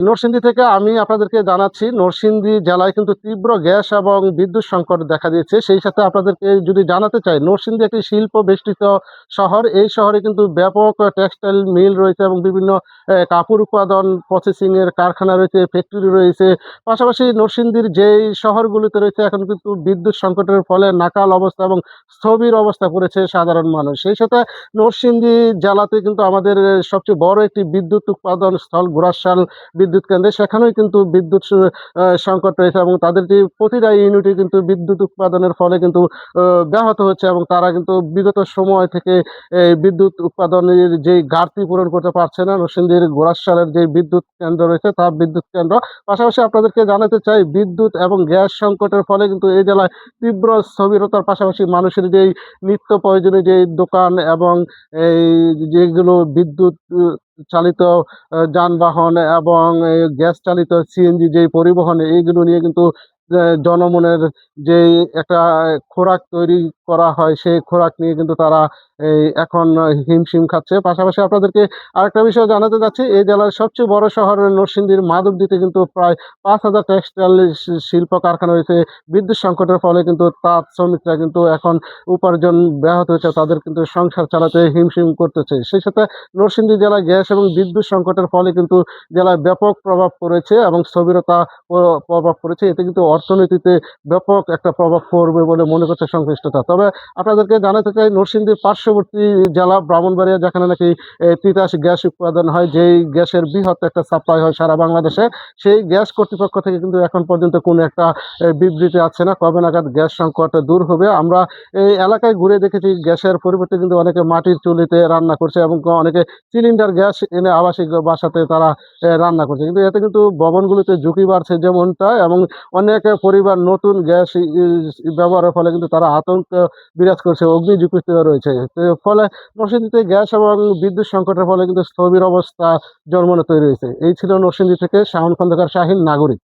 নরসিংদী থেকে আমি আপনাদেরকে জানাচ্ছি, নরসিংদী জেলায় কিন্তু তীব্র গ্যাস এবং বিদ্যুৎ সংকট দেখা দিয়েছে। সেই সাথে আপনাদেরকে যদি জানাতে চাই, নরসিংদী একটি শিল্প বেষ্টিত শহর। এই শহরে কিন্তু ব্যাপক টেক্সটাইল মিল রয়েছে এবং বিভিন্ন কাপড় উৎপাদন প্রসেসিং এর কারখানা রয়েছে, ফ্যাক্টরি রয়েছে। পাশাপাশি নরসিংদীর যেই শহরগুলিতে রয়েছে, এখন কিন্তু বিদ্যুৎ সংকটের ফলে নাকাল অবস্থা এবং স্থবির অবস্থা পড়েছে সাধারণ মানুষ। সেই সাথে নরসিংদী জেলাতে কিন্তু আমাদের সবচেয়ে বড় একটি বিদ্যুৎ উৎপাদন স্থল ঘোড়াশাল বিদ্যুৎ কেন্দ্রে, সেখানেও কিন্তু বিদ্যুৎ সংকট রয়েছে এবং তাদের যে প্রতিটা ইউনিটে কিন্তু বিদ্যুৎ উৎপাদনের ফলে কিন্তু ব্যাহত হচ্ছে এবং তারা কিন্তু বিগত সময় থেকে এই বিদ্যুৎ উৎপাদনের যে ঘাটতি পূরণ করতে পারছে না। নরসিংদীর ঘোড়াশালের যে বিদ্যুৎ কেন্দ্র রয়েছে, তার বিদ্যুৎ কেন্দ্র। পাশাপাশি আপনাদেরকে জানাতে চাই, বিদ্যুৎ এবং গ্যাস সংকটের ফলে কিন্তু এই জেলায় তীব্র স্থবিরতার পাশাপাশি মানুষের যেই নিত্য প্রয়োজনীয় যে দোকান এবং এই যেগুলো বিদ্যুৎ চালিত যানবাহন এবং গ্যাস চালিত সিএনজি যে পরিবহন, এইগুলো নিয়ে কিন্তু জনমনের যে একটা খোরাক তৈরি করা হয়, সেই খোরাক নিয়ে কিন্তু তারা এই এখন হিমশিম খাচ্ছে। পাশাপাশি আপনাদেরকে আরেকটা বিষয় জানাতে চাচ্ছি, এই জেলার সবচেয়ে বড় শহর নরসিংদীর মাধবদীতে কিন্তু প্রায় 5,000 টেক্সটাইল শিল্প কারখানা রয়েছে। বিদ্যুৎ সংকটের ফলে কিন্তু তাঁত শ্রমিকরা কিন্তু এখন উপার্জন ব্যাহত হচ্ছে, তাদের কিন্তু সংসার চালাতে হিমশিম করতেছে। সেই সাথে নরসিংদী জেলায় গ্যাস এবং বিদ্যুৎ সংকটের ফলে কিন্তু জেলায় ব্যাপক প্রভাব পড়েছে এবং স্থবিরতা প্রভাব পড়েছে। এতে কিন্তু অর্থনীতিতে ব্যাপক একটা প্রভাব পড়বে বলে মনে করছে সংশ্লিষ্টতা। তবে আপনাদেরকে জানাতে চাই, নরসিংদীর পার্শ্ববর্তী জেলা ব্রাহ্মণবাড়িয়া, যেখানে নাকি তিতাস গ্যাস উৎপাদন হয়, যেই গ্যাসের বৃহৎ একটা সাপ্লাই হয় সারা বাংলাদেশে, সেই গ্যাস কর্তৃপক্ষ থেকে কিন্তু এখন পর্যন্ত কোনো একটা বিবৃতি আছে না কবে নাগাদ গ্যাস সংকট দূর হবে। আমরা এই এলাকায় ঘুরে দেখেছি, গ্যাসের পরিবর্তে কিন্তু অনেকে মাটির চুলিতে রান্না করছে এবং অনেকে সিলিন্ডার গ্যাস এনে আবাসিক বাসাতে তারা রান্না করছে। কিন্তু এতে কিন্তু ভবনগুলিতে ঝুঁকি বাড়ছে যেমনটা, এবং অনেক পরিবার নতুন গ্যাস ব্যবহারের ফলে কিন্তু তারা আতঙ্ক বিরাজ করছে, অগ্নি ঝুঁকিতে রয়েছে। তো ফলে নরসিংদীতে গ্যাস এবং বিদ্যুৎ সংকটের ফলে কিন্তু স্থবির অবস্থা জন্মনে তৈরি হয়েছে। এই ছিল নরসিংদী থেকে শাওন খন্দকার শাহীন, নাগরিক।